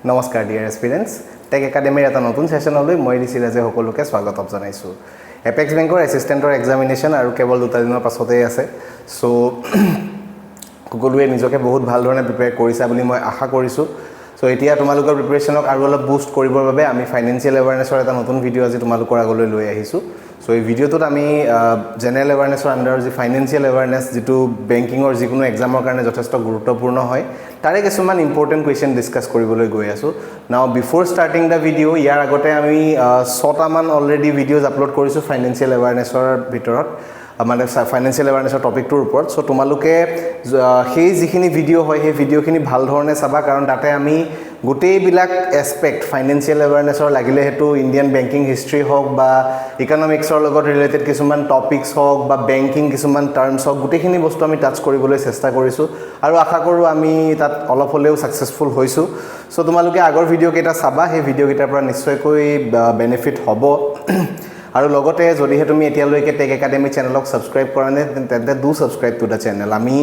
নমস্কাৰ dear এস্পিৰেণ্টছ tech একাডেমীৰ এটা নতুন সেশনলৈ মই ঋষিৰাজে সকলোকে স্বাগতম জনাইছো এপেক্স বেংকৰ এসিস্টেন্টৰ এক্সামিনেশন আৰু কেৱল দুটা দিনৰ পাছতেই আছে সো সকলোৱে নিজকে বহুত ভাল ধৰণে প্ৰিপেয়াৰ কৰিছা বুলি মই আশা কৰিছো সো এতিয়া তোমালোকৰ প্ৰিপাৰেচনক আৰু অলপ বুষ্ট কৰিবৰ বাবে আমি ফাইনান্সিয়েল এৱাৰনেছৰ এটা নতুন ভিডিও আজি তোমালোকৰ আগলৈ লৈ আহিছো সো এই ভিডিওটোত আমি জেনাৰেল এৱাৰনেছৰ আন্ডাৰ যি ফাইনান্সিয়েল এৱাৰনেছ যেটো বেংকিংৰ যিকোনো এক্সামৰ কাৰণে যথেষ্ট গুৰুত্বপূৰ্ণ হয় তাৰে কিছুমান ইম্পৰ্টেন্ট কোৱেশ্চন ডিসকাস কৰিবলৈ গৈ আছো নাও বিফোৰ স্টাৰ্টিং দা ভিডিও ইয়াৰ আগতে আমি 6টা মান অলৰেডি ভিডিওজ আপলোড কৰিছো ফাইনান্সিয়েল এৱাৰনেছৰ ভিতৰত মানে ফাইনান্সিয়েল এৱাৰনেছৰ টপিকটোৰ ওপৰত সো তোমালোকে সেই যিখিনি ভিডিও হয় সেই ভিডিওখিনি ভাল ধৰণে চাবা কাৰণ তাতে আমি গোটেই বিলাক এসপেক্ট ফাইনান্সিয়েল এৱাৰনেছৰ লাগিলে হেতু ইন্ডিয়ান বেংকিং হিষ্ট্ৰি হওক বা ইকনমিক্সৰ লগত ৰিলেটেড কিছুমান টপিকস হওক বা বেংকিং কিছুমান টাৰ্মছ হওক গোটেইখিনি বস্তু আমি টাচ কৰিবলৈ চেষ্টা কৰিছো আৰু আশা কৰো আমি তাত অলপ হলেও সাকসেসফুল হৈছো সো তোমালোকে আগৰ ভিডিও কেইটা চাবা সেই ভিডিও কেইটাৰ পৰা নিশ্চয়কৈ বেনিফিট হ'ব আৰু লগতে যদিহে তুমি এতিয়ালৈকে টেক একাডেমি চেনেলক সাবস্ক্ৰাইব কৰা নাই তেন্তে do subscribe to the channel আমি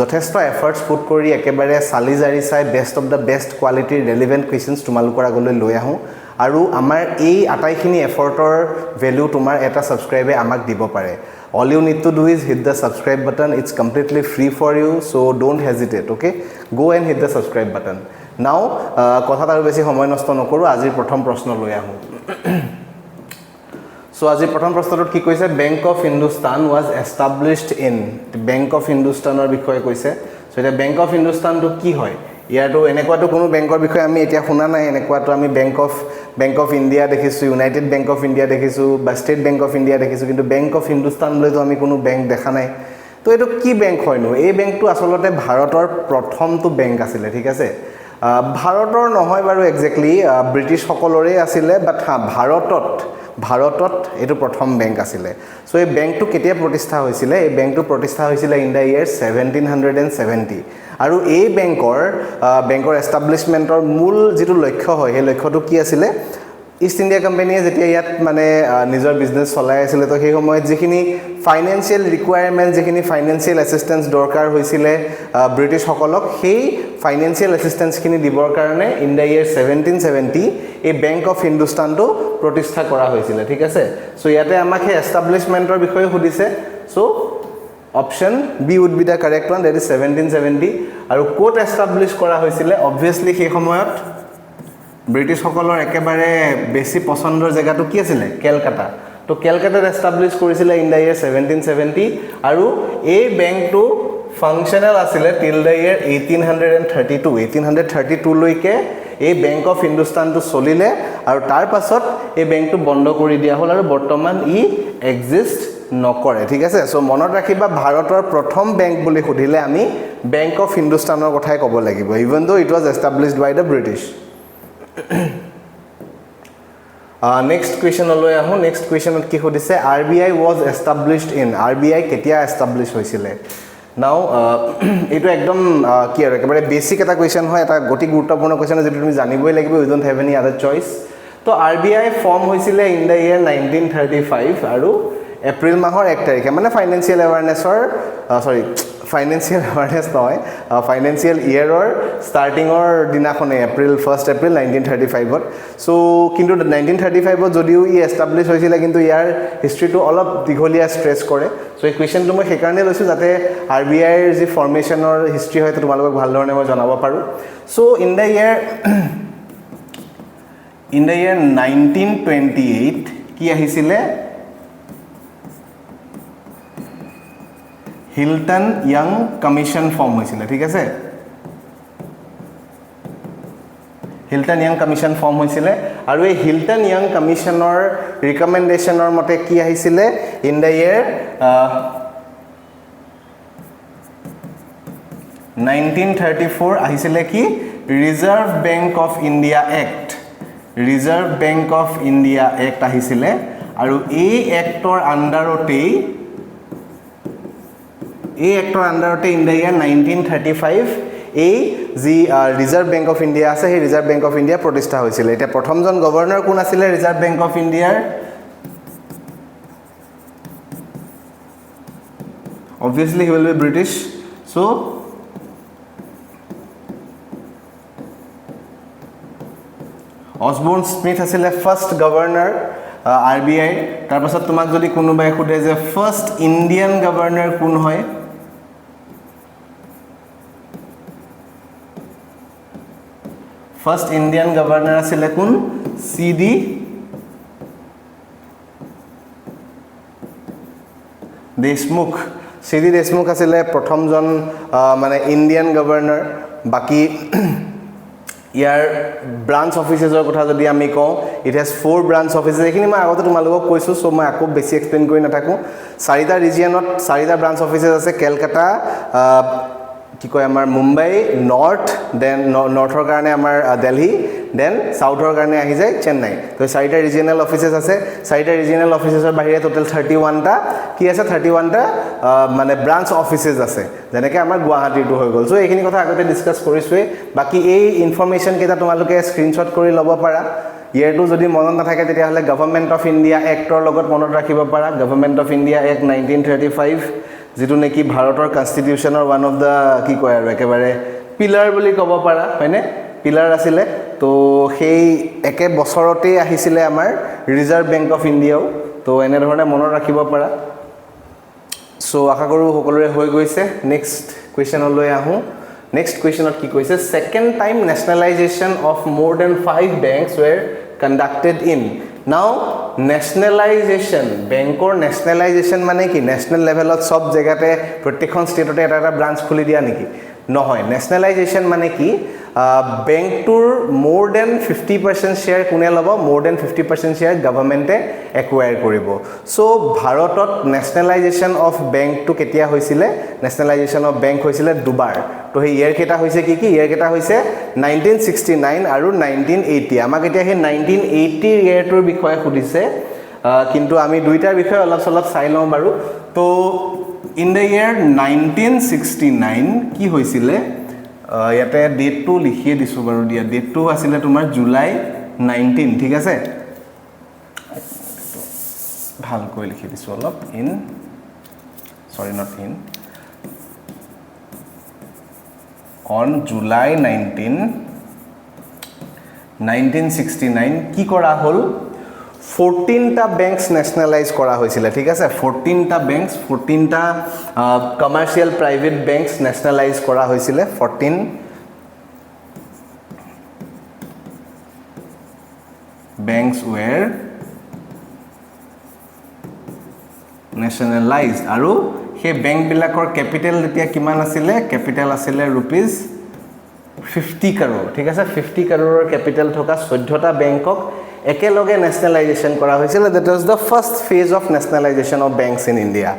যথেষ্ট এফৰ্টছ পুট কৰি একেবাৰে সালি জাৰি চাই বেষ্ট অফ দা বেষ্ট কোৱালিটিৰ ৰেলেভেন্ট কোৱেশ্চনছ তোমালোকৰ আগলৈ লৈ আহো আৰু আমাৰ এই আটাইখিনি এফৰ্টৰ ভ্যালু তোমাৰ এটা সাবস্ক্ৰাইবে আমাক দিব পাৰে all you need to do is hit the subscribe button it's completely free for you so don't hesitate okay go and hit the subscribe button now কথাত আৰু বেছি সময় নষ্ট নকৰো আজিৰ প্ৰথম প্ৰশ্ন লৈ আহো So আজি প্ৰথম প্ৰশ্নটোত কি কৈছে bank of Hindustan was established in bank of হিন্দুস্তানৰ বিষয়ে কৈছে সো এটা বেংক অফ হিন্দুস্তানটো কি হয় ইয়াটো এনেকুৱাটো কোনো বেংকৰ বিষয়ে আমি এতিয়া শুনা নাই এনেকুৱাটো আমি বেংক অফ ইণ্ডিয়া দেখিছো ইউনাইটেড বেংক অফ ইণ্ডিয়া দেখিছো বা ষ্টেট বেংক অফ ইণ্ডিয়া দেখিছো কিন্তু বেংক অফ হিন্দুস্তান লৈতো আমি কোনো বেংক দেখা নাই তো এটো কি বেংক হয়নো এই বেংকটো আসলতে ভাৰতৰ প্ৰথমটো বেংক আছিল ঠিক আছে ভাৰতৰ নহয় বাৰু এক্স্যাক্টলি ব্ৰিটিছ সকলৰে আছিল বাট ভাৰতত এটো প্ৰথম বেংক আছিল সো এই বেংকটো কেতিয়া প্ৰতিষ্ঠা হৈছিল এই বেংকটো প্ৰতিষ্ঠা হৈছিল ইন দা ইয়াৰ 1770 আৰু এই বেংকৰ এষ্টাব্লিশমেন্টৰ মূল যেটো লক্ষ্য হয় এই লক্ষ্যটো কি আছিল ইষ্ট ইন্ডিয়া কোম্পানীয়ে যেতিয়া ইয়াত মানে নিজৰ বিজনেস চলাই আছিল তো সেই সময়ত যিখিনি ফাইনান্সিয়েল ৰিকুৱায়াৰমেন্ট যিখিনি ফাইনান্সিয়েল এসিস্টেন্স দৰকাৰ হৈছিল ব্ৰিটিছ সকলক সেই ফাইনান্সিয়েল এসিস্টেন্স খিনি দিবৰ কাৰণে ইন দা ইয়াৰ 1770 এই বেংক অফ হিন্দুস্তানটো প্ৰতিষ্ঠা কৰা হৈছিল ঠিক আছে সো ইয়াতে আমাক এই এষ্টাব্লিশমেন্টৰ বিষয়ে সুধিছে so option B would be the correct one that is 1770 আৰু কোট এষ্টাব্লিশ কৰা হৈছিল obviously সেই সময়ত ব্ৰিটিছ সকলৰ একেবাৰে বেছি পছন্দৰ জায়গাটো কি আছিল কলকাতা তো কলকাতাত এষ্টাব্লিশ কৰিছিল ইন দা ইয়াৰ 1770 আৰু এই বেংকটো ফাংশনাল আছিল টিল দা ইয়াৰ 1832 লৈকে এই বেংক অফ হিন্দুস্তানটো চলিলে আৰু তাৰ পাছত এই বেংকটো বন্ধ কৰি দিয়া হল আৰু বৰ্তমান ই এক্সিষ্ট নকৰে ঠিক আছে সো মনত ৰাখিবা ভাৰতৰ প্ৰথম বেংক বুলি খুদিলে আমি বেংক অফ হিন্দুস্তানৰ কথাই ক'ব লাগিব even though it was established by the British next question লৈ আহো next questionত কি খুদিছে RBI was established in RBI কেতিয়া এষ্টাব্লিশ হৈছিল নাও এটো একদম কি আৰু একেবাৰে বেসিক এটা কোৱেশ্চন হয় এটা গতি গুৰুত্বপূৰ্ণ কোৱেশ্চন যেটো তুমি জানিবই লাগিব you don't have any other choice তো RBI ফৰ্ম হৈছিল ইন দা ইয়াৰ 1935 আৰু এপ্ৰিল মাহৰ 1 তাৰিখে মানে ফাইনান্সিয়েল এৱাৰনেছৰ ফাইনান্সিয়েল এৱাৰনেছ নহয় ফাইনান্সিয়েল ইয়াৰৰ ষ্টাৰ্টিংৰ দিনাখনে এপ্ৰিল 1 এপ্ৰিল 1935ত সো কিন্তু 1935ত যদিও ই এষ্টাব্লিশ হৈছিল কিন্তু ইয়াৰ হিষ্ট্ৰিটো অলপ দীঘলীয়া ষ্ট্ৰেচ কৰে সো এই কোৱেশ্চনটো মই সেই কাৰণে লৈছো যাতে RBI ৰ যি ফৰ্মেশনৰ হিষ্ট্ৰি হয় তোমালোকক ভাল ধৰণে মই জনাব পাৰো সো ইন দা ইয়াৰ 1928 কি আহিছিল হিলটন ইয়াং কমিশন ফৰ্ম হৈছিল ঠিক আছে হিলটন ইয়াং কমিশন ফৰ্ম হৈছিল আৰু এই হিলটন ইয়াং কমিশনৰ ৰিকমেন্ডেশনৰ মতে কি আহিছিল ইন দা ইয়াৰ 1934 আহিছিল কি reserve bank of India act আহিছিল আৰু এই এক্টৰ আন্ডাৰতেই in the year 1935 এই যি ৰিজাৰ্ভ বেংক অফ ইণ্ডিয়া আছে সেই ৰিজাৰ্ভ বেংক অফ ইণ্ডিয়া প্ৰতিষ্ঠা হৈছিল এটা প্ৰথমজন গভৰ্ণৰ কোন আছিল ৰিজাৰ্ভ বেংক অফ ইণ্ডিয়াৰ obviously he will be British so Osborne Smith আছিলে ফাৰ্ষ্ট গভৰ্ণৰ RBI তাৰ পাছত তোমাক যদি কোনোবাই খুদে যে ফাৰ্ষ্ট ইণ্ডিয়ান গভৰ্ণৰ কোন হয় ফাৰ্ষ্ট ইণ্ডিয়ান গভৰ্ণৰ আছিলে কোন CD দেশমুখ CD দেশমুখ আছিলে প্ৰথমজন মানে ইণ্ডিয়ান গভৰ্ণৰ বাকি ইয়াৰ ব্ৰাঞ্চ অফিচেছৰ কথা যদি আমি কওঁ ইট হেজ 4 ব্ৰাঞ্চ অফিচেছ এখিনি মই আগতে তোমালোকক কৈছো সো মই আকৌ বেছি এক্সপ্লেইন কৰি নাথাকো চাৰিটা ৰিজিয়নত চাৰিটা ব্ৰাঞ্চ অফিচেছ আছে কলকাতা কি কয় আমাৰ মুম্বাই নৰ্থ দেন নৰ্থৰ কাৰণে আমাৰ দিল্লী দেন সাউথৰ কাৰণে আহি যায় চেন্নাই তো চাৰিটা ৰিজিয়নাল অফিচেছ আছে চাৰিটা ৰিজিয়নাল অফিচেছৰ বাহিৰে টোটাল 31 টা কি আছে 31 টা মানে ব্ৰাঞ্চ অফিচেছ আছে যেনেকৈ আমাৰ গুৱাহাটীটো হৈ গ'ল সো এইখিনি কথা আগতে ডিসকাস কৰিছোৱে বাকি এই ইনফৰমেশন কেটা তোমালোকে স্ক্ৰিনশ্বট কৰি ল'ব পাৰা ইয়াৰটো যদি মনত নাথাকে তেতিয়া হলে গভৰ্নমেন্ট অফ ইন্ডিয়া এক্টৰ লগত মনত ৰাখিব পাৰা গভৰ্নমেন্ট অফ ইন্ডিয়া এক্ট 1935 যেটো নেকি ভাৰতৰ কনস্টিটিউশনৰ ওয়ান অফ দা কি কয় আৰু একেবাৰে পিলাৰ বুলি ক'ব পাৰা হয়নে পিলাৰ আছিলে তো সেই একে বছৰতে আহিছিলে আমাৰ ৰিজাৰ্ভ বেংক অফ ইণ্ডিয়াও তো এনে ধৰণে মনত ৰাখিব পাৰা সো আশা কৰো সকলোৰে হৈ গৈছে নেক্সট কোৱেশ্চনলৈ আহো নেক্সট কোৱেশ্চনত কি কৈছে সেকেন্ড টাইম নেশনালাইজেশন অফ মোৰ then 5 banks were conducted in now nationalization banker nationalization মানে কি ন্যাশনাল লেভেলত সব জায়গাতে প্ৰত্যেকখন ষ্টেটতে এটা ব্ৰাঞ্চ খুলি দিয়া নেকি নহয় nationalization মানে কি বেংকটোৰ মোৰ দেন 50% শেয়াৰ কোনে লব মোৰ দেন 50% শেয়াৰ গভৰ্নমেন্টে একুৱায়াৰ কৰিব সো ভাৰতত নেশনালাইজেশন অফ বেংকটো কেতিয়া হৈছিলে নেশনালাইজেশন অফ বেংক হৈছিলে দুবাৰ তো এই ইয়াৰ কেটা হৈছে কি ইয়াৰ কেটা হৈছে 1969 আৰু 1980 আমাক এতিয়া সেই 1980 ইয়াৰটোৰ বিষয়ে সুধিছে কিন্তু আমি দুইটাৰ বিষয়ে অলপ অলপ চাই লওঁ বাৰু তো ইন দ্য ইয়াৰ 1969 কি হৈছিলে ইয়াতে ডেটটো লিখিয়ে দিছো বাৰু দিয়া ডেটটো আছিল তোমাৰ জুলাই 19 ঠিক আছে ভালকৈ লিখি দিছো অলপ ইন সৰি নট ইন on July 1969 কি কৰা হল 14 টা ব্যাংকস ন্যাশনালাইজ কৰা হৈছিল ঠিক আছে 14 টা ব্যাংকস 14 টা কমাৰ্শিয়াল প্ৰাইভেট ব্যাংকস ন্যাশনালাইজ কৰা হৈছিল 14 banks were nationalized আৰু হে ব্যাংক বিলাকৰ ক্যাপিটাল এতিয়া কিমান আছিল ক্যাপিটাল আছিল रुपीस 50 crore ঠিক আছে 50 crore ক্যাপিটাল থকা 14 টা ব্যাংকক একেলগে ন্যাশনালাইজেশন কৰা হৈছিল that was the first phase of nationalisation of banks in India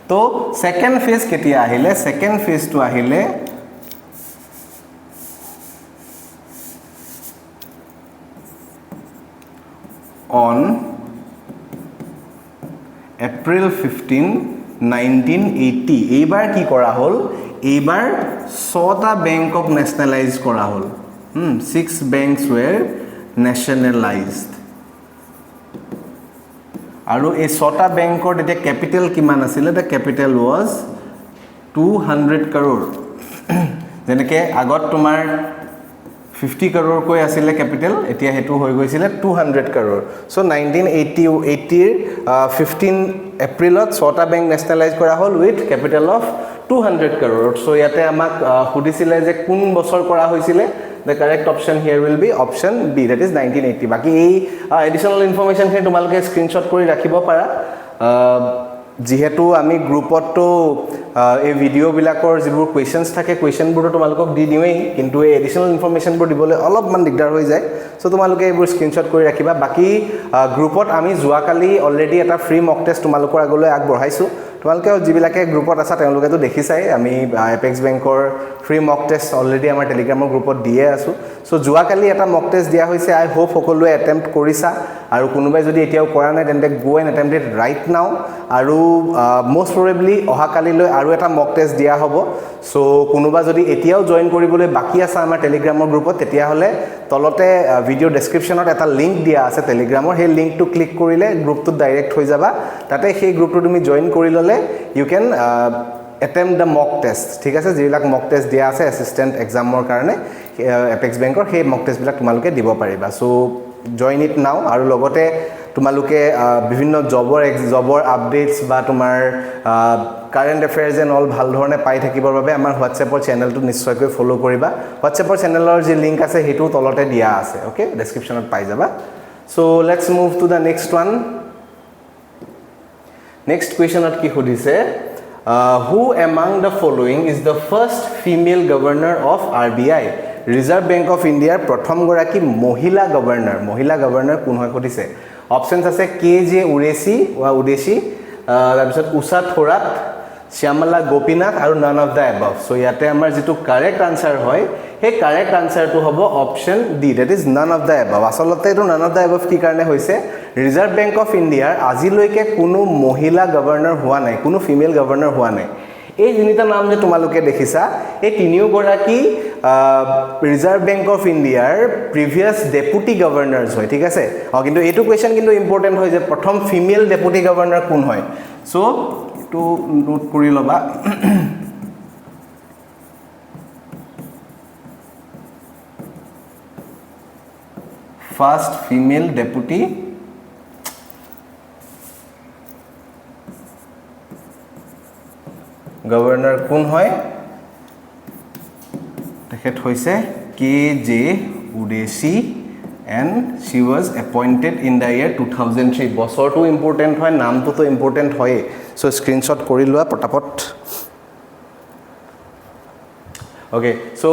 তো সেকেন্ড ফেজ কেতিয়া আহিলে সেকেন্ড ফেজ টু আহিলে on April 15 1980 এইবাৰ কি কৰা হল এইবাৰ 6টা ব্যাংকক ন্যাশনালাইজ কৰা হল 6 banks were nationalized আৰু এই 6টা ব্যাংকৰ এটা ক্যাপিটাল কিমান আছিল the capital was 200 crore যেনেকে আগত তোমাৰ 50 crore কই আছিল ক্যাপিটাল এতিয়া হেতু হৈ গৈছিল 200 crore so 1980 15 এপ্ৰিলত 6টা ব্যাংক ন্যাশনালাইজ কৰা হল with capital of 200 crore so ইয়াতে আমাক সুধিছিলে যে কোন বছৰ কৰা হৈছিল the correct option here will be option B that is 1980 বাকি এই additional information খিনি তোমালোকে স্ক্ৰিনশ্বট কৰি ৰাখিব পাৰা যেহেতু আমি গ্ৰুপত তো এই ভিডিও বিলাকৰ যিবোৰ কোৱেশ্চনছ থাকে কোৱেশ্চনবোৰ তোমালোকক দি দিওই কিন্তু এই এডিশনাল ইনফৰমেশনবোৰ দিবলৈ অলপমান দিগদাৰ হৈ যায় সো তোমালোকে এইবোৰ স্ক্ৰিনশ্বট কৰি ৰাখিবা বাকি গ্ৰুপত আমি যোৱাকালি অলৰেডি এটা ফ্ৰী মক টেষ্ট তোমালোকৰ আগলৈ আগবঢ়াইছো তোমালোকে যিবিলাকে গ্ৰুপত আছে তেওঁলোকে তো দেখিছাই আমি এপেক্স বেংকৰ ফ্ৰী মক টেষ্ট অলৰেডি আমাৰ টেলিগ্ৰামৰ গ্ৰুপত দিয়ে আছো সো যোৱাকালি এটা মক টেষ্ট দিয়া হৈছে আই হোপ সকলোৱে এটেম্প্ট কৰিছা আৰু কোনোবাই যদি এতিয়াও কৰা নাই তেন্তে go and attempt it right now আৰু মোস্ট প্ৰবেবলি অহা কালিলৈ আৰু এটা মক টেষ্ট দিয়া হ'ব সো কোনোবা যদি এতিয়াও জয়েন কৰিবলৈ বাকি আছে আমাৰ টেলিগ্ৰামৰ গ্ৰুপত তেতিয়া হলে তলতে ভিডিও ডেসক্ৰিপচনত এটা লিংক দিয়া আছে টেলিগ্ৰামৰ সেই লিংকটো ক্লিক কৰিলে গ্ৰুপটো ডাইৰেক্ট হৈ যাবা তাতে সেই গ্ৰুপটো তুমি জয়েন কৰি ললে you can attempt the mock test ঠিক আছে যিবিলাক mock test দিয়া আছে assistant examৰ কাৰণে এপেক্স বেংকৰ সেই mock test বিলাক তোমালোকে দিব পাৰিবা সো জইন ইট নাও আৰু লগতে তোমালোকে বিভিন্ন জবৰ আপডেটস বা তোমাৰ কাৰেণ্ট এফেয়াৰ্স এণ্ড অল ভাল ধৰণে পাই থাকিবৰ বাবে আমাৰ হোৱাটছএপৰ চেনেলটো নিশ্চয়কৈ ফলো কৰিবা হোৱাটছএপৰ চেনেলৰ যি লিংক আছে হেতু তলতে দিয়া আছে ওকে ডেসক্ৰিপচনত পাই যাবা so let's move to the next one next কোৱেশ্যনত কি সুধিছে who among the following is the first female governor of RBI Reserve Bank of India প্ৰথম গৰাকী মহিলা গভৰ্ণৰ কোন হয় সুধিছে অপশনস আছে কেজে উদেশী তাৰপিছত উষা থোৰাট শ্যামলা গোপীনাথ আৰু none of the above so ইয়াতে আমাৰ যেটো কাৰেক্ট আনসাৰ হয় হে কাৰেক্ট আনসাৰটো হ'ব option D that is none of the above আসলতে এটো নান অফ দা এবাভ কি কাৰণে হৈছে ৰিজাৰ্ভ বেংক অফ ইণ্ডিয়াৰ আজিলৈকে কোনো মহিলা গভৰ্ণৰ হোৱা নাই কোনো ফিমেল গভৰ্ণৰ হোৱা নাই এই তিনিটা নাম যে তোমালোকে দেখিছা এই তিনিও গৰাকী ৰিজাৰ্ভ বেংক অফ ইণ্ডিয়াৰ প্ৰিভিয়াস ডেপুটি গভৰ্ণৰছ হয় ঠিক আছে কিন্তু এইটো কোৱেশ্চন কিন্তু ইম্পৰ্টেন্ট হয় যে প্ৰথম ফিমেল ডেপুটি গভৰ্ণৰ কোন হয় so to note kori loba first female deputy governor kun hoy tekhet hoise KJ Udeshi and she was appointed in the year 2003 বছৰ to important হয় নামটো তো important হয় সো স্ক্ৰিনশট কৰি লোৱা পটাপট ওকে সো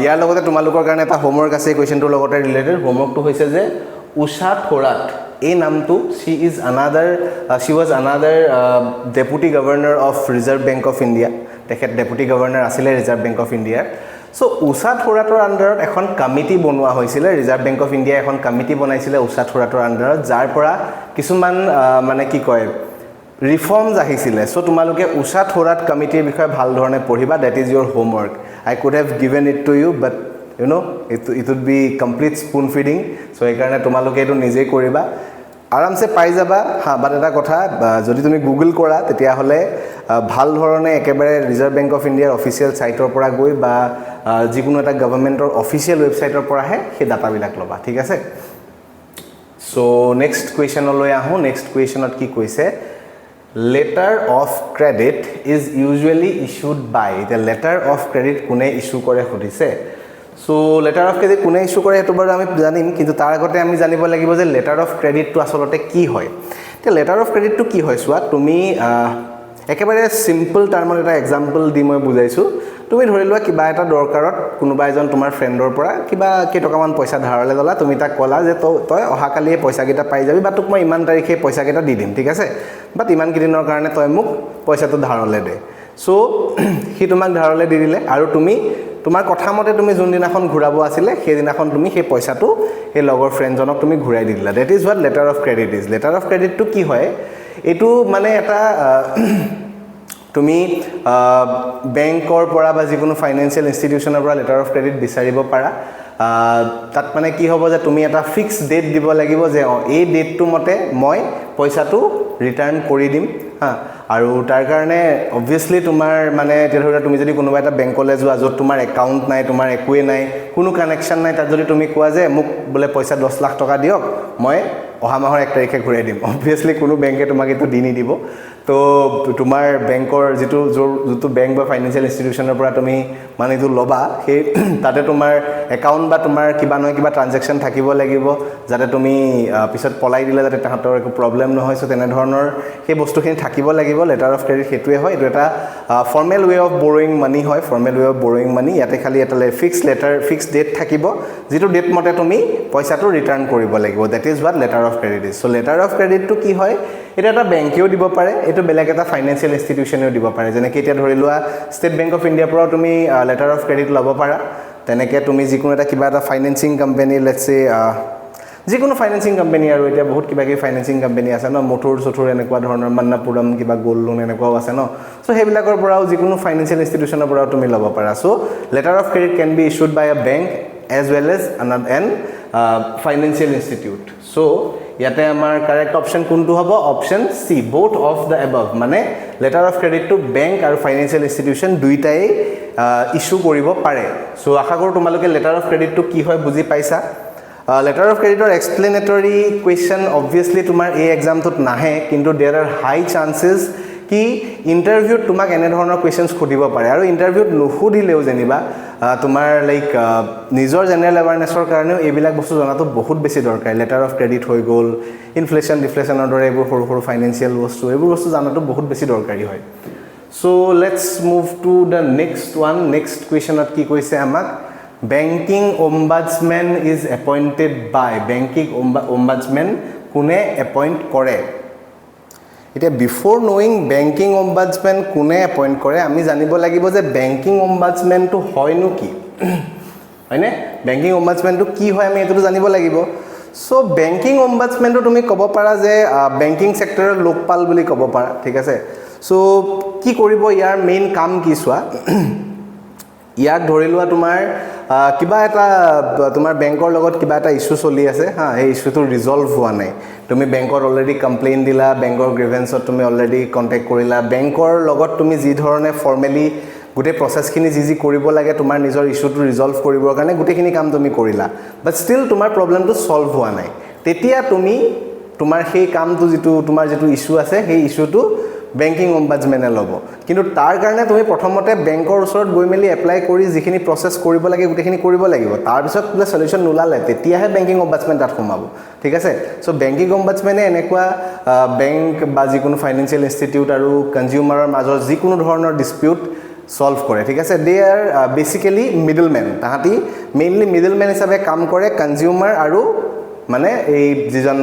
ইয়াৰ লগতে তোমালোকৰ কাৰণে এটা হোমৱৰ্ক আছে কোৱেশ্চনটোৰ লগতে ৰিলেটেড হোমৱৰ্কটো হৈছে যে উষা থোৰাট এই নামটো she was another deputy governor of Reserve Bank of India তেখেত ডেপুটি গভৰ্ণৰ আছিল ৰিজাৰ্ভ বেংক অফ ইণ্ডিয়াৰ সো উষা থোৰাটৰ আন্ডাৰত এখন কমিটি বনোৱা হৈছিল ৰিজাৰ্ভ বেংক অফ ইণ্ডিয়া এখন কমিটি বনাইছিল উষা থোৰাটৰ আন্ডাৰত যাৰ পৰা কিছুমান মানে কি কয় ৰিফৰ্মস আহিছিল সো তোমালোকে উষা থোৰাট কমিটিৰ বিষয়ে ভাল ধৰণে পঢ়িবা that is your homework I could have given it to you but you know it would be complete spoon feeding so এই কাৰণে তোমালোকে এটো নিজে কৰিবা আৰামসে পাই যাবা হা বাট এটা কথা যদি তুমি গুগল কৰা তেতিয়া হলে ভাল ধৰণে একেবাৰে ৰিজাৰ্ভ বেংক অফ ইণ্ডিয়াৰ অফিচিয়েল সাইটৰ পৰা গৈ বা যিকোনো এটা গভৰ্ণমেন্টৰ অফিচিয়েল ওয়েবসাইটৰ পৰা হে সেই ডাটাবিলাক লবা ঠিক আছে সো নেক্সট কোৱেশ্চনলৈ আহো নেক্সট কোৱেশ্চনত কি কৈছে letter of credit is usually issued by the letter of credit কোনে ইস্যু কৰে সুধিছে সো letter of credit কোনে ইস্যু কৰে এটো বাৰু আমি জানিম কিন্তু তাৰ আগতে আমি জানিব লাগিব যে letter of credit টো আসলতে কি হয় তে letter of credit টো কি হয় সোৱা তুমি একেবাৰে সিম্পল টাৰ্মত এটা এক্সাম্পল দি মই বুজাইছো তুমি ধৰি লোৱা কিবা এটা দৰকাৰত কোনোবা এজন তোমাৰ ফ্ৰেণ্ডৰ পৰা কিবা কেটকামান পইচা ধাৰলে দলা তুমি তাক কলা যে তই অহাকালি পইচা কেটা পাই যাবি বা তোক মই ইমান তাৰিখে পইচা কেটা দি দিম ঠিক আছে বাট ইমান কিদিনৰ কাৰণে তই মোক পইচাটো ধাৰলে দে সো হি তোমাক ধাৰলে দি দিলে আৰু তুমি তোমাৰ কথা মতে তুমি যোনদিনাখন ঘুৰাব আছিল সেই দিনাখন তুমি সেই পইচাটো এই লগৰ ফ্ৰেণ্ডজনক তুমি ঘুৰাই দি দিলা that is what letter of credit is letter of credit টো কি হয় এটো মানে এটা তুমি বেংকৰ পৰা বা যিকোনো ফাইনান্সিয়েল ইনষ্টিটিউচনৰ পৰা লেটাৰ অফ ক্ৰেডিট বিচাৰিব পাৰা তাত মানে কি হ'ব যে তুমি এটা ফিক্স ডেট দিব লাগিব যে এই ডেটটো মতে মই পইচাটো ৰিটাৰ্ণ কৰি দিম হা আৰু তাৰ কাৰণে obviously তোমাৰ মানে ধৰা তুমি যদি কোনোবা এটা বেংকলৈ যোৱা যত তোমাৰ একাউন্ট নাই তোমাৰ একোৱে নাই কোনো কানেকশন নাই তাত যদি তুমি কোৱা যে মোক বলে পইচা 10 লাখ টকা দিয়ক মই অহা মাহৰ 1 তাৰিখে ঘূৰাই দিম obviously কোনো বেংকে তোমাক এটো দি নি দিব তো তোমাৰ বেংকৰ যেটো বেংক বা ফাইনান্সিয়েল ইনষ্টিটিউচনৰ পৰা তুমি মানিটো লবা সেই তাতে তোমাৰ একাউন্ট বা তোমাৰ কিবা নহয় কিবা ট্ৰানজাকশন থাকিব লাগিব যাতে তুমি পিছত পলাই দিলে যাতে তাহাঁতৰ একো প্ৰবলেম নহয় সো তেনে ধৰণৰ সেই বস্তুখিনি থাকিব লাগিব লেটাৰ অফ ক্ৰেডিট হেতুৱে হয় এটো এটা ফৰ্মেল ওয়ে অফ বৰোইং মানি হয় ফৰ্মেল ওয়ে অফ বৰোইং মানি ইয়াতে খালি এটা ফিক্স ডেট থাকিব যেটো ডেট মতে তুমি পইচাটো ৰিটাৰ্ণ কৰিব লাগিব that is what letter of credit is so letter of credit টো কি হয় এটা এটা বেংকেও দিব পাৰে এটো বেলেগ এটা ফাইনান্সিয়েল ইনষ্টিটিউচনেও দিব পাৰে যেনেকৈ এতিয়া ধৰি লোৱা ষ্টেট বেংক অফ ইণ্ডিয়াৰ পৰা তুমি লেটাৰ অফ ক্ৰেডিট ল'ব পাৰা তেনেকৈ তুমি যিকোনো এটা কিবা এটা ফাইনান্সিং কোম্পানী লেটস সে যিকোনো ফাইনান্সিং কোম্পানী আৰু এতিয়া বহুত কিবা কি ফাইনান্সিং কোম্পানী আছে ন মোটৰ এনেকুৱা ধৰণৰ মান্নাপুৰম কিবা গোল্ড লোন এনেকুৱাও আছে ন সো হেবিলাকৰ পৰাও যিকোনো ফাইনান্সিয়েল ইনষ্টিটিউচনৰ পৰাও তুমি ল'ব পাৰা so letter of credit can be issued by a bank as well as an financial institute so ইয়াতে আমাৰ কারেক্ট অপশন কোনটো হ'ব option C both of the above মানে letter of credit to bank আৰু ফাইনান্সিয়েল ইনষ্টিটিউশন দুইটাই issue কৰিব পাৰে so আশা কৰো তোমালোকে লেটাৰ অফ ক্ৰেডিট টু কি হয় বুজি পাইছা Letter of credit or explanatory question obviously তোমার এই এক্সামটোত নাহে কিন্তু there are high chances কি ইন্টাৰভিউত তোমাক এনে ধৰণৰ কোৱেশ্চনছ খুদিব পাৰে আৰু ইন্টাৰভিউত নুখুদিলেও যেনিবা তোমাৰ লাইক নিজৰ জেনাৰেল এৱাৰনেছৰ কাৰণেও এইবিলাক বস্তু জনাটো বহুত বেছি দৰকাৰ লেটাৰ অফ ক্ৰেডিট হৈ গ'ল ইনফ্লেশ্যন ডিফ্লেশ্যনৰ দৰে এইবোৰ সৰু সৰু ফাইনেন্সিয়েল বস্তু এইবোৰ বস্তু জানাটো বহুত বেছি দৰকাৰী হয় so let's move to the next one next কুৱেশ্যনত কি কৈছে আমাক Banking ombudsman is appointed by banking ombudsman কোনে appoint কৰে এটা before knowing banking ombudsman কোনে appoint কৰে আমি জানিব লাগিব যে banking ombudsman টো হয়নো কি হয়নে banking ombudsman টো কি হয় আমি এটো জানিব লাগিব সো banking ombudsman টো তুমি ক'ব পাৰা যে banking sector লোকপাল বুলি ক'ব পাৰা ঠিক আছে সো কি কৰিব ইয়াৰ মেইন কাম কি সোৱা ইয়াক ধৰিলোৱা তোমাৰ কিবা এটা তোমাৰ বেংকৰ লগত কিবা এটা ইস্যু চলি আছে হা এই ইস্যুটো ৰিজলভ হোৱা নাই তুমি বেংকৰ অলৰেডি কমপ্লেইন দিলা বেংকৰ গ্ৰিভেন্সত তুমি অলৰেডি কন্টাক্ট কৰিলা বেংকৰ লগত তুমি যি ধৰণে ফৰ্মেলি গুটে প্ৰসেসখিনি যি কৰিব লাগে তোমাৰ নিজৰ ইস্যুটো ৰিজলভ কৰিবৰ কাৰণে গুটেখিনি কাম তুমি কৰিলা বাট ষ্টিল তোমাৰ প্ৰবলেমটো সলভ হোৱা নাই তেতিয়া তুমি তোমাৰ সেই কামটো যিটো তোমাৰ যেটো ইস্যু আছে সেই ইস্যুটো banking ombudsman লব কিন্তু তাৰ কাৰণে তুমি প্ৰথমতে বেংকৰ ওচৰত গৈ মেলি এপ্লাই কৰি যিখিনি প্ৰসেস কৰিব লাগে গুটেখিনি কৰিব লাগিব তাৰ পিছত তুমি সলিউশন নোলালে তেতিয়াহে banking ombudsman তাত সোমাব ঠিক আছে সো banking ombudsman এনেকুৱা বেংক বা যিকোনো ফাইনান্সিয়েল ইনষ্টিটিউট আৰু কনজিউমাৰৰ মাজৰ যিকোনো ধৰণৰ ডিসপিউট সলভ কৰে ঠিক আছে দে আৰ বেসিক্যালি মিডলম্যান তাহাঁতি মেইনলি মিডলম্যান হিচাপে কাম কৰে কনজিউমাৰ আৰু মানে এই যিজন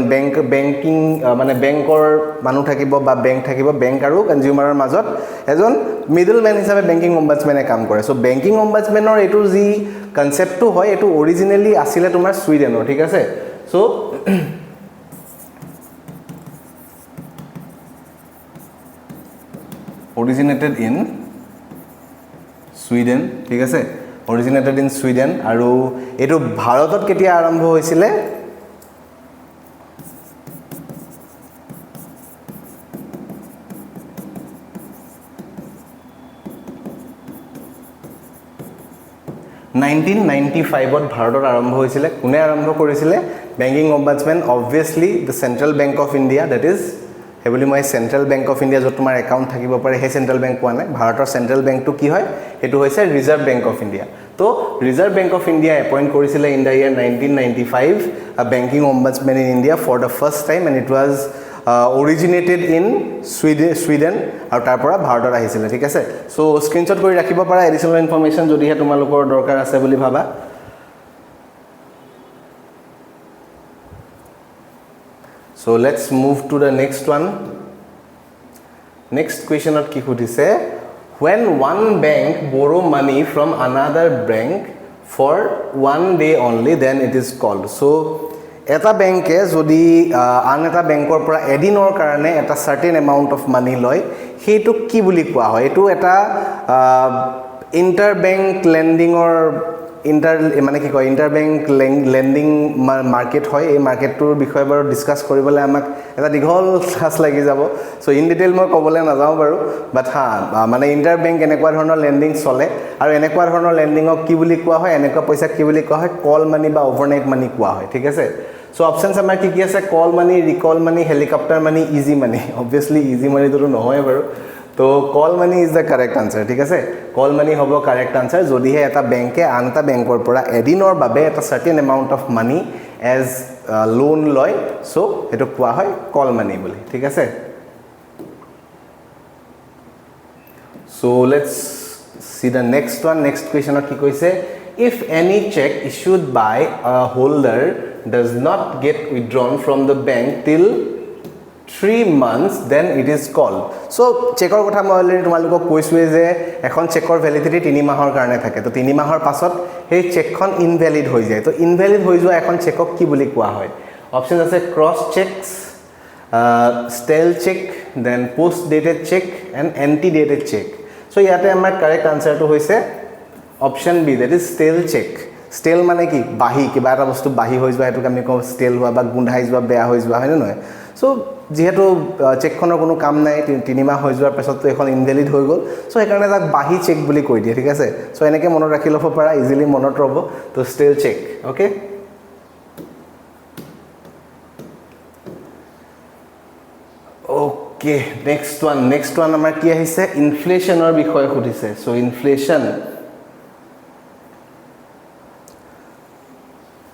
বেংকিং মানে বেংকৰ মানুহ থাকিব বা বেংক থাকিব বেংক আৰু কনজিউমাৰৰ মাজত এজন মিডলম্যান হিচাপে বেংকিং ombudsman কাম কৰে সো বেংকিং ombudsmanৰ এটো যি কনসেপ্টটো হয় এটো অৰিজিনালি আছিল তোমাৰ সুইডেনৰ ঠিক আছে সো originated in Sweden ঠিক আছে originated in Sweden আৰু এটো ভাৰতত কেতিয়া আৰম্ভ হৈছিল 1995 ত ভাৰতত আৰম্ভ হৈছিল কোনে আৰম্ভ কৰিছিল banking ombudsman obviously the central bank of india that is হেবলি মই সেন্ট্রাল ব্যাংক অফ ইন্ডিয়া যত তোমাৰ একাউন্ট থাকিব পাৰে হে সেন্ট্ৰাল ব্যাংক কোৱা নাই ভাৰতৰ সেন্ট্ৰাল ব্যাংকটো কি হয় এটো হৈছে ৰিজাৰ্ভ ব্যাংক অফ ইন্ডিয়া তো reserve bank of India appoint কৰিছিল in the year 1995 a banking ombudsman in india for the first time and it was originated in Sweden আৰু তাৰ পৰা ভাৰতত আহিছিল ঠিক আছে সো স্ক্ৰিনশ্বট কৰি ৰাখিব পাৰা এডিশনাল ইনফৰমেশন যদি হে তোমালোকৰ দৰকাৰ আছে বুলি ভাবা So let's move to the next one. Next question at ki khudise when one bank borrow money from another bank for one day only then it is called. So eta bank e jodi an eta bankor pora edinor karone eta certain amount of money loy hetu ki buli koa hoy etu eta interbank lending or মানে কি কয় ইন্টাৰব্যাংক lending market হয় এই মাৰ্কেটটোৰ বিষয়ে বাৰু discuss কৰিবলৈ আমাক এটা দীঘল ক্লাস লাগি যাব সো ইন ডিটেইল মই ক'বলৈ নাযাওঁ বাৰু বাট মানে ইন্টাৰব্যাংক এনেকুৱা ধৰণৰ লেন্ডিং চলে আৰু এনেকুৱা ধৰণৰ লেন্ডিংক কি বুলি কোৱা হয় এনেকুৱা পইচা কি বুলি কোৱা হয় কল মানি বা ওভাৰনাইট মানি কোৱা হয় ঠিক আছে সো অপশনস আমাৰ কি আছে call money recall money helicopter money easy money obviously easy মানিটো নহয় বাৰু তো call money is the correct answer ঠিক আছে কল মানি হবো কারেক্ট আনসার যদি হে এটা ব্যাংকে আনটা ব্যাংকৰ পৰা এদিনৰ বাবে এটা certain amount of money as loan লয় সো এটো কোৱা হয় কল মানি বুলি ঠিক আছে so let's see the next one next কোয়েশ্চনত কি কৈছে if any check issued by a holder does not get withdrawn from the bank till 3 months then it is called so চেকৰ কথা মই অলৰেডি তোমালোকক কৈছোৱে যে এখন চেকৰ ভ্যালিডিটি 3 মাহৰ কাৰণে থাকে তো 3 মাহৰ পাছত সেই চেকখন ইনভ্যালিড হৈ যায় তো ইনভ্যালিড হৈ যোৱা এখন চেকক কি বুলি কোৱা হয় অপচন আছে cross cheques stale cheque then post dated cheque and ante dated cheque so ইয়াতে আমাৰ কাৰেক্ট আনসাৰটো হৈছে option B that is stale cheque stale মানে কি বাহি কিবা এটা বস্তু বাহি হৈ যোৱা এটো আমি কও স্টেল হোৱা বা গুন্ধাই যোৱা বেয়া হৈ যোৱা হয় নহয় সো যেহেতু চেকখনৰ কোনো কাম নাই 3 মাহ হৈ যোৱাৰ পাছত এখন ইনভ্যালিড হৈ গল সো একাৰণে তাক বাহি চেক বুলি কৈ দিয়ে ঠিক আছে সো এনেকে মনত ৰাখি লব পাৰা ইজিলি মনত ৰব তো stale cheque okay okay next one আমাৰ কি আহিছে ইনফ্লেশ্যনৰ বিষয়ে সুধিছে সো ইনফ্লেশ্যন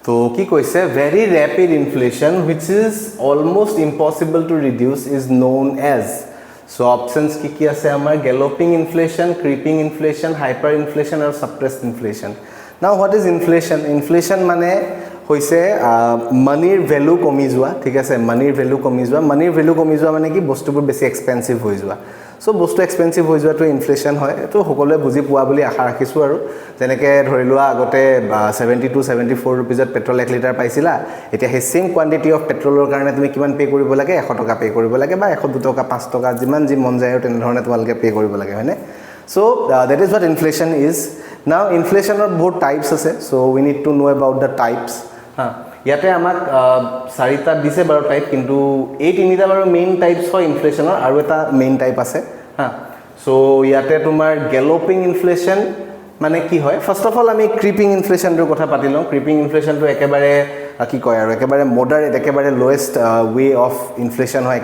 তো কি কৈছে very rapid inflation which is almost impossible to reduce is known as so options কি আছে আমাৰ galloping inflation creeping inflation hyperinflation আৰু suppressed inflation now what is inflation মানে হৈছে মানিৰ ভ্যালু কমি যোৱা ঠিক আছে মানিৰ ভ্যালু কমি যোৱা মানে কি বস্তুবোৰ বেছি এক্সপেন্সিভ হৈ যোৱা সো বস্তু এক্সপেন্সিভ হৈ যোৱাটো ইনফ্লেশ্যন হয় এটো সকলোৱে বুজি পোৱা বুলি আশা ৰাখিছো আৰু যেনেকে ধৰি লোৱা আগতে 72 74 रुपीजত পেট্ৰল 1 লিটাৰ পাইছিলা এতিয়া হে সেম কোৱান্টিটি অফ পেট্ৰলৰ কাৰণে তুমি কিমান পে কৰিব লাগে 100 টকা পে কৰিব লাগে বা 102 টকা 5 টকা যিমান যি মন যায় তেনে ধৰণে তোমালকে পে কৰিব লাগে হয়নে so that is what inflation is now inflation of both types আছে so we need to know about the types ইয়াতে আমাক চাৰিটা দিছে বাৰু টাইপ কিন্তু এই তিনিটা বাৰু মেইন টাইপস হয় ইনফ্লেশ্যনৰ আৰু এটা মেইন টাইপ আছে সো ইয়াতে তোমাৰ গেলোপিং ইনফ্লেশ্যন মানে কি হয় ফাৰ্স্ট অফ অল আমি ক্ৰিপিং ইনফ্লেশ্যনৰ কথা পাতিলো ক্ৰিপিং ইনফ্লেশ্যনটো একেবাৰে কি কয় আৰু একেবাৰে মডাৰেট একেবাৰে লোয়েষ্ট ওয়ে অফ ইনফ্লেশ্যন হয়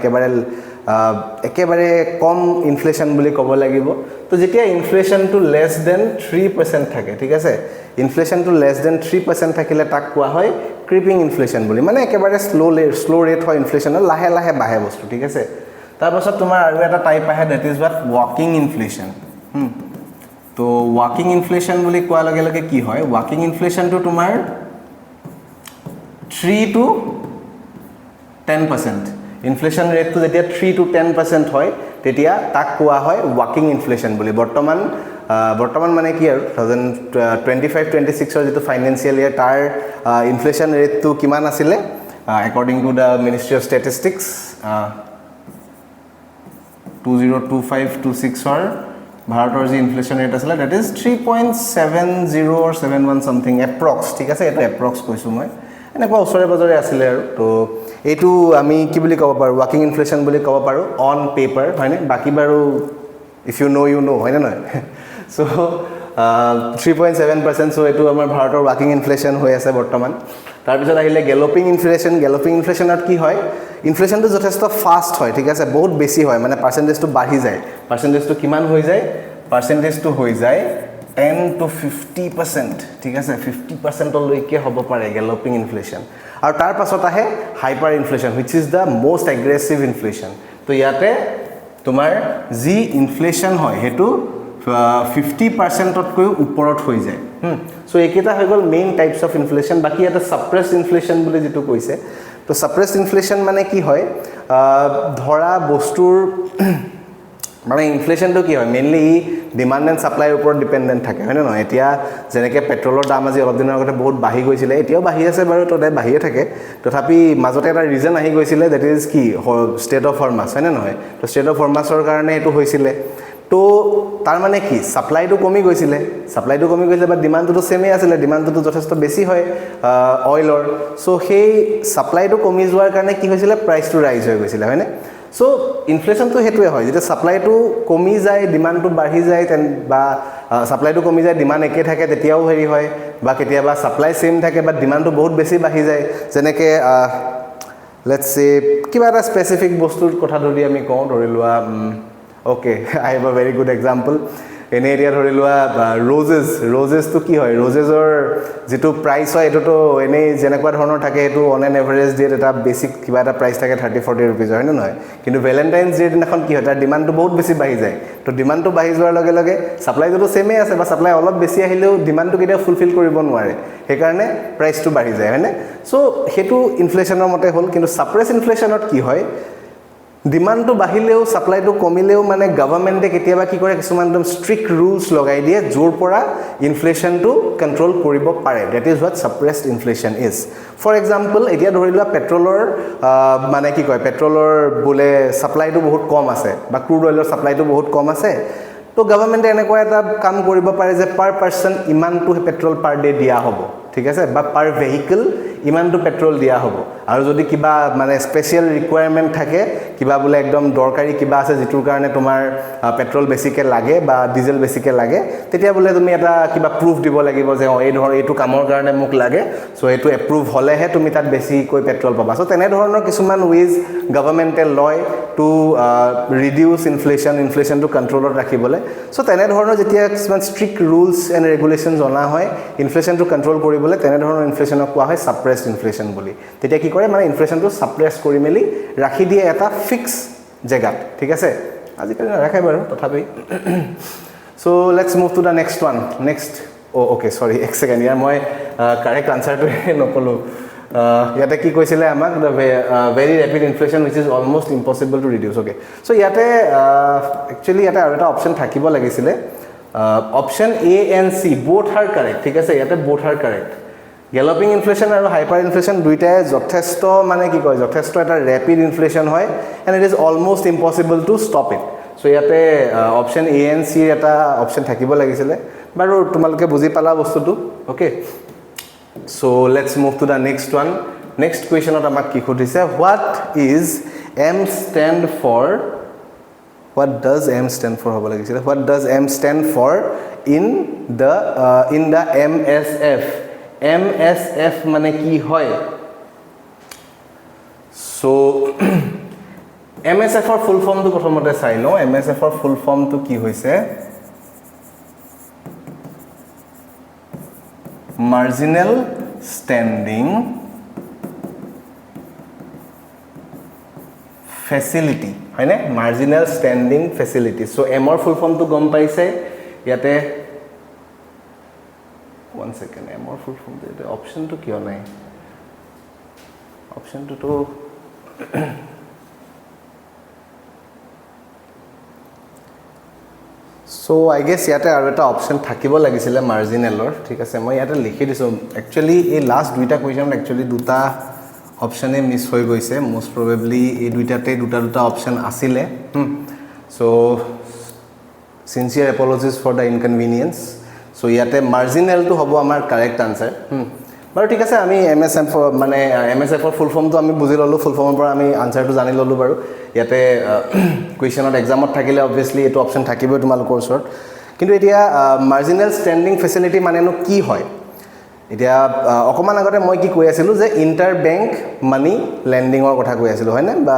একেবাৰে কম ইনফ্লেশ্যন বুলি ক'ব লাগিব তো যেতিয়া ইনফ্লেশ্যন টু লেছ দেন 3% থাকে ঠিক আছে ইনফ্লেশ্যন টু লেছ দেন 3% থাকিলে তাক কোৱা হয় ক্ৰিপিং ইনফ্লেশ্যন বুলি মানে একেবাৰে স্লো ৰেট হয় ইনফ্লেশ্যনৰ লাহে লাহে বাঢ়ে বস্তু ঠিক আছে তাৰ পাছত তোমাৰ আৰু এটা টাইপ আহে that is what walking inflation তো walking inflation বুলি কোৱা লগে লগে কি হয় walking inflation to তোমাৰ 3 to 10% ইনফ্লেশ্যন ৰেটটো যেতিয়া 3 to 10% হয় তেতিয়া তাক কোৱা হয় walking inflation বুলি বৰ্তমান মানে কি আৰু 2025 26 ৰ যেটো ফাইনান্সিয়াল ইয়াৰ তাৰ ইনফ্লেশ্যন ৰেটটো কিমান আছিল according to the Ministry of Statistics 2025-26 ৰ ভাৰতৰ যে ইনফ্লেশ্যন ৰেট আছিল that is 3.70 or 71 something approx ঠিক আছে এটা approx কৈছো মই এনেকুৱা ওচৰে বজৰে আছিল আৰু তো এইটো আমি কি বুলি ক'ব পাৰো ওয়াকিং ইনফ্লেশ্যন বুলি ক'ব পাৰো অন পেপাৰ হয়নে বাকি বাৰু if you know হয় না নহয় so 3.7% so এটো আমাৰ ভাৰতৰ ওয়াকিং ইনফ্লেশ্যন হৈ আছে বৰ্তমান তাৰ পিছত আহিলে গেলোপিং ইনফ্লেশ্যনত কি হয় ইনফ্লেশ্যনটো যথেষ্ট ফাস্ট হয় ঠিক আছে বহুত বেছি হয় মানে পার্সেন্টেজটো বাঢ়ি যায় পার্সেন্টেজটো কিমান হৈ যায় পার্সেন্টেজটো হৈ যায় 10 to 50% ঠিক আছে 50% লৈকে হ'ব পাৰে গেলোপিং ইনফ্লেশ্যন আৰু তাৰ পাছত আহে hyper inflation which is the most aggressive inflation তো ইয়াতে তোমাৰ যি ইনফ্লেশ্যন হয় হেতু 50% তকৈ ওপৰত হৈ যায় সো একেটা হৈ গল মেইন টাইপস অফ ইনফ্লেশ্যন বাকি এটা সাপ্রেসড ইনফ্লেশ্যন বুলি যেটো কৈছে তো সাপ্রেসড ইনফ্লেশ্যন মানে কি হয় ধৰা বস্তুৰ মানে ইনফ্লেশ্যনটো কি হয় মেইনলি ডিমান্ড এন্ড সাপ্লাইৰ ওপৰত ডিপেন্ডেন্ট থাকে হয় না নহয় এতিয়া যেনেকে পেট্ৰলৰ দাম আজি অলপ দিনৰ আগতে বহুত বাঢ়ি গৈছিল এতিয়াও বাঢ়ি আছে বাৰু তো বাঢ়িয়ে থাকে তথাপি মাজতে এটা ৰিজন আহি গৈছিল দ্যাট ইজ কি ষ্টেট অফ হৰমাছ হয় না নহয় তো ষ্টেট অফ হৰমাছৰ কাৰণে এটো হৈছিল তো তাৰ মানে কি সাপ্লাইটো কমি গৈছিল বাট ডিমান্ডটো সেমে আছিল ডিমান্ডটো যথেষ্ট বেছি হয় অইলৰ সো সেই সাপ্লাইটো কমি যোৱাৰ কাৰণে কি হৈছিল প্ৰাইসটো ৰাইজ হৈ গৈছিল হয়নে সো ইনফ্লেশ্যনটো হেতুৱে হয় যেতিয়া সাপ্লাইটো কমি যায় ডিমান্ডটো বাঢ়ি যায় বা সাপ্লাইটো কমি যায় ডিমান্ড একে থাকে তেতিয়াও হেৰি হয় বা কেতিয়াবা সাপ্লাই সেম থাকে বা ডিমান্ডটো বহুত বেছি বাঢ়ি যায় যেনেকে লেটস সে কিবা এটা স্পেসিফিক বস্তুৰ কথা ধৰি আমি কওঁ ধৰি লোৱা okay I have a very good example in area ধৰি লোৱা roses to কি হয় rosesৰ যেটো প্ৰাইস হয় এটো তো এনে যেনেকুৱা ধৰণৰ থাকে এটো অন এন এভাৰেজ ডেট এটা বেসিক কিবা এটা প্ৰাইস থাকে 30-40 रुपीस হয় না নহয় কিন্তু ভ্যালেন্টাইনস ডে দিনাখন কি হয় তাৰ ডিমান্ডটো বহুত বেছি বাঢ়ি যায় তো ডিমান্ডটো বাঢ়ি যোৱাৰ লগে লগে সাপ্লাইটো সেমে আছে বা সাপ্লাই অলপ বেছি আহিলেও ডিমান্ডটো কেতিয়া ফুলফিল কৰিব নোৱাৰে সেই কাৰণে প্ৰাইসটো বাঢ়ি যায় হয়নে সো হেতু ইনফ্লেশ্যনৰ মতে হল কিন্তু সাপ্ৰেস ইনফ্লেশ্যনত কি হয় ডিমান্ডটো বাঢ়িলেও সাপ্লাইটো কমিলেও মানে গভৰ্ণমেণ্টে কেতিয়াবা কি কৰে কিছুমান একদম ষ্ট্ৰিক্ট ৰুলছ লগাই দিয়ে যোৰ পৰা ইনফ্লেশ্যনটো কন্ট্ৰোল কৰিব পাৰে that is what suppressed inflation is for example এতিয়া ধৰি লোৱা পেট্ৰলৰ মানে কি কয় পেট্ৰলৰ বোলে সাপ্লাইটো বহুত কম আছে বা ক্ৰুড অইলৰ সাপ্লাইটো বহুত কম আছে তো গভৰ্ণমেণ্টে এনেকুৱা এটা কাম কৰিব পাৰে যে পাৰ পাৰসন ইমানটো পেট্ৰল পাৰ ডে দিয়া হ'ব ঠিক আছে বা পাৰ ভেহিকল ইমানটো পেট্ৰল দিয়া হ'ব আৰু যদি কিবা মানে স্পেশাল ৰিকুৱাৰমেন্ট থাকে কিবা বোলে একদম দৰকাৰী কিবা আছে যেটোৰ কাৰণে তোমাৰ পেট্ৰল বেছিকে লাগে বা ডিজেল বেছিকে লাগে তেতিয়া বোলে তুমি এটা কিবা প্ৰুফ দিব লাগিব যে এই ধৰ এইটো কামৰ কাৰণে মোক লাগে সো এইটো এপ্ৰুভ হলেহে তুমি তাত বেছি কৈ পেট্ৰল পাবা সো তেনে ধৰণৰ কিছুমান ওয়েজ গভৰ্নমেন্টে লয় two reduce inflation two কন্ট্ৰোলত ৰাখিবলে so তেনে ধৰণৰ যেতিয়া কিছুমান ষ্ট্ৰিক্ট ৰুলস এণ্ড ৰেগুলেশন জনা হয় ইনফ্লেশন টু কন্ট্ৰোল কৰিবলৈ তেনে ধৰণৰ ইনফ্লেশনক কোৱা হয় সাপ্ৰেছড ইনফ্লেশন বুলি তেতিয়া কি কৰে মানে ইনফ্লেশনটো সাপ্ৰেছ কৰি মেলি ৰাখি দিয়ে এটা ফিক্স জেগাত ঠিক আছে আজিকালি নাৰাখাই বাৰু তথাপি so let's move to the next one next oh okay sorry এক সেকেন্ড ইয়াৰ মই কাৰেক্ট আনসাৰটো নকলো ইয়াতে কি কৈছিলে আমাক the very rapid inflation which is almost impossible to reduce okay so ইয়াতে actually ইয়াতে আৰু এটা অপচন থাকিব লাগিছিলে option A and C both are correct ঠিক আছে ইয়াতে both are correct galloping inflation আৰু hyper inflation দুইটাই যথেষ্ট মানে কি কয় যথেষ্ট এটা rapid inflation হয় and it is almost impossible to stop it so ইয়াতে option A and C এটা option থাকিব লাগিছিলে বাৰু তোমালোকে বুজি পালা বস্তুটো okay so let's move to the next one next question ত আমাক কি খুদিছে what is M stand for what does M stand for হ'ব লাগিছিলে what does M stand for in the MSF মানে কি হয় so MSF ৰ ফুল ফৰ্ম তো প্ৰথমতে চাই নো MSF ৰ ফুল ফর্ম তো কি হৈছে marginal standing facility হয় নে marginal standing facility so M ৰ ফুল ফৰ্ম তো গম পাইছে ইয়াতে one second M ৰ ফুল ফর্ম তো অপশন তো কিয় নাই অপশন তো so I guess ইয়াতে আৰু এটা অপশন থাকিব লাগিছিলে মাৰ্জিনেলৰ ঠিক আছে মই ইয়াতে লিখি দিছো একচুয়ালি এই লাস্ট দুইটা কোৱেশ্চন একচুয়ালি দুটা অপশনে মিস হৈ গৈছে মোস্ট প্ৰবাবলি এই দুইটাতে দুটা অপশন আছিল so sincere apologies for the inconvenience so ইয়াতে মাৰ্জিনেল তো হ'ব আমাৰ কাৰেক্ট আনসাৰ বাৰু ঠিক আছে আমি MSF মানে MSF ৰ ফুল ফৰ্ম তো আমি বুজি ললো ফুল ফৰ্মৰ পৰা আমি আনসাৰটো জানি ললো বাৰু ইয়াতে কোৱেশ্চনত এক্সামত থাকিলে obviously এটো অপশন থাকিবই তোমালোকৰ ওচৰত কিন্তু এতিয়া মাৰ্জিনাল ষ্টেণ্ডিং ফেচিলিটি মানেনো কি হয় এতিয়া অকমান আগতে মই কি কৈ আছিলো যে ইন্টাৰ বেংক মানি লেন্ডিংৰ কথা কৈ আছিলো হয় না বা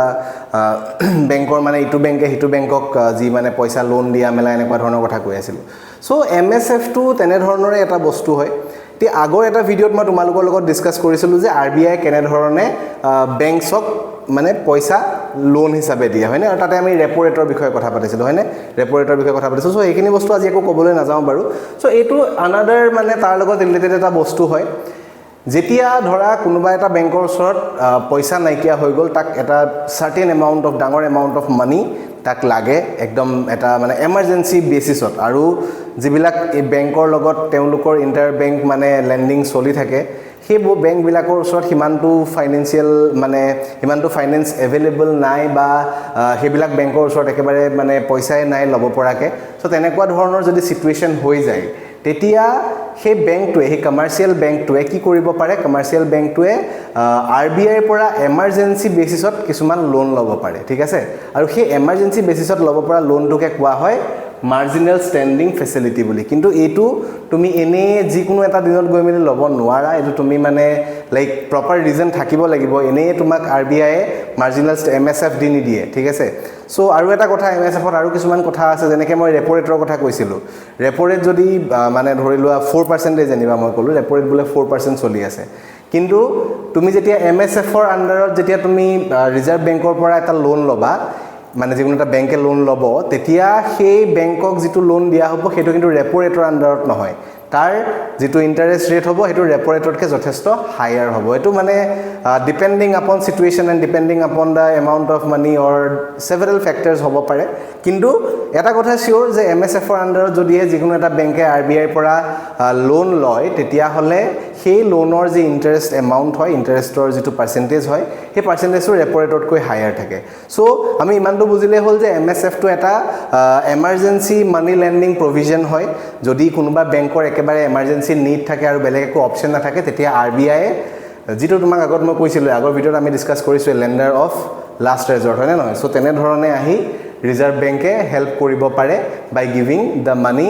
বেংকৰ মানে ইটো বেংকে হিটো বেংকক যি মানে পইচা লোন দিয়া মেলা এনেকুৱা ধৰণৰ কথা কৈ আছিলো সো MSF টো তেনে ধৰণৰে এটা বস্তু হয় তি আগৰ এটা ভিডিওত মই তোমালোকৰ লগত ডিসকাস কৰিছিলো যে RBI কেনে ধৰণে বেংকছক মানে পইচা লোন হিচাপে দিয়া হয় না আৰু তাতে আমি ৰেপো ৰেটৰ বিষয়ে কথা পাতিছিলো হয় না ৰেপো ৰেটৰ বিষয়ে কথা পাতিছো সো এইখিনি বস্তু আজি একো ক'বলৈ নাযাও বাৰু সো এইটো আনাদাৰ মানে তাৰ লগত ৰিলেটেড এটা বস্তু হয় যেতিয়া ধৰা কোনোবা এটা বেংকৰ ওচৰত পইচা নাইকিয়া হৈ গল তাক এটা সাৰ্টেন এমাউন্ট অফ ডাঙৰ এমাউন্ট অফ মানি তাক লাগে একদম এটা মানে এমাৰ্জেন্সি বেসিছত আৰু যিবিলাক এই বেংকৰ লগত তেওঁলোকৰ ইন্টাৰ বেংক মানে লেন্ডিং চলি থাকে সেই বেংক বিলাকৰ ওচৰত হিমানটো ফাইনান্সিয়াল মানে হিমানটো ফাইনান্স এভেইলেবল নাই বা হেবিলাক বেংকৰ ওচৰত একেবাৰে মানে পইচাই নাই লব পৰাকে সো তেনেকুৱা ধৰণৰ যদি সিচুৱেচন হৈ যায় তেতিয়া সেই বেংকটোৱে সেই কমাৰ্শিয়াল বেংকটোৱে কি কৰিব পাৰে কমাৰ্শিয়াল বেংকটোৱে RBI ৰ পৰা এমাৰ্জেন্সি বেসিছত কিছুমান লোন লব পাৰে ঠিক আছে আৰু সেই এমাৰ্জেন্সি বেসিছত লব পৰা লোনটোকে কোৱা হয় মাৰ্জিনাল ষ্টেণ্ডিং ফেচিলিটি বুলি কিন্তু এটো তুমি এনে যি কোনো এটা দিনত গৈ মেলি লব নোৱাৰা এটো তুমি মানে লাইক প্ৰপাৰ ৰিজন থাকিব লাগিব এনে তোমাক RBI মাৰ্জিনাল MSF দি নিদিয়ে ঠিক আছে সো আৰু এটা কথা MSF ত আৰু কিছুমান কথা আছে যেনেকৈ মই ৰেপো ৰেটৰ কথা কৈছিলো ৰেপো ৰেট যদি মানে ধৰি লোৱা 4% জানিবা মই কলো ৰেপো ৰেট বুলে 4% চলি আছে কিন্তু তুমি যেতিয়া MSF ৰ আন্ডাৰত যেতিয়া তুমি ৰিজাৰ্ভ বেংকৰ পৰা এটা লোন লবা মানে যিকোনো এটা বেংকে লোন লব তেতিয়া সেই বেংকক যেটো লোন দিয়া হ'ব হেতু কিন্তু ৰেপো ৰেটৰ আন্ডাৰত নহয় তাৰ যেটো ইন্টাৰেষ্ট ৰেট হ'ব হেতু ৰেপো ৰেটতকৈ যথেষ্ট হায়াৰ হ'ব এটো মানে ডিপেন্ডিং আপন সিচুৱেচন এন্ড ডিপেন্ডিং আপন দা এমাউন্ট অফ মানি অৰ সেভাৰেল ফ্যাক্টৰস হ'ব পাৰে কিন্তু এটা কথা সিওৰ যে MSF ৰ আন্ডাৰত যদি যিকোনো এটা বেংকে RBI ৰ পৰা লোন লয় তেতিয়া হলে সেই লোনৰ যে ইন্টাৰেষ্ট এমাউন্ট হয় ইন্টাৰেষ্টৰ যেটো পাৰ্সেন্টেজ হয় সেই পাৰ্সেন্টেজৰ ৰেপো ৰেটতকৈ হায়াৰ থাকে সো আমি ইমানটো বুজিলে হল যে MSF টো এটা এমাৰ্জেন্সি মানি লেন্ডিং প্ৰভিজন হয় যদি কোনোবা বেংকৰ একেবাৰে এমাৰ্জেন্সি নিড থাকে আৰু বেলেগ একো অপচন নাথাকে তেতিয়া RBI যেটো তোমাক আগত মই কৈছিলোঁ আগৰ ভিডিঅ'ত আমি ডিসকাস কৰিছো লেন্ডাৰ অফ লাষ্ট ৰেজৰ্ট হয় নহয় সো তেনে ধৰণে আহি ৰিজাৰ্ভ বেংকে হেল্প কৰিব পাৰে by giving the money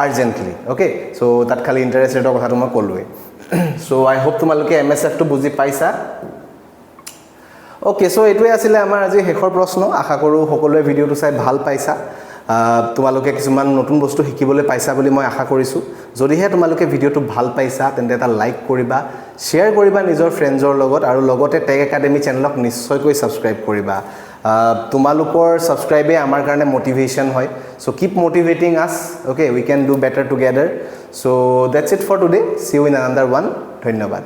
urgently okay so তাত খালি ইন্টাৰেষ্ট ৰেটৰ কথাটো মই ক'লোৱে সো আই হোপ তোমালোকে এমএসএফ টো বুজি পাইছা ওকে সো এটোৱে আছিল আমাৰ আজি হেখৰ প্ৰশ্ন আশা কৰো সকলোৱে ভিডিঅ'টো চাই ভাল পাইছা তোমালোকে কিছুমান নতুন বস্তু শিকিবলৈ পাইছা বুলি মই আশা কৰিছো যদিহে তোমালোকে ভিডিঅ'টো ভাল পাইছা তেন্তে এটা লাইক কৰিবা শেয়াৰ কৰিবা নিজৰ ফ্ৰেণ্ডৰ লগত আৰু লগতে টেগ একাডেমি চেনেলক নিশ্চয়কৈ সাবস্ক্ৰাইব কৰিবা তোমালোকৰ সাবস্ক্ৰাইবে আমাৰ কাৰণে মোটিভেশন হয় so keep motivating us okay we can do better together so that's it for today see you in another one ধন্যবাদ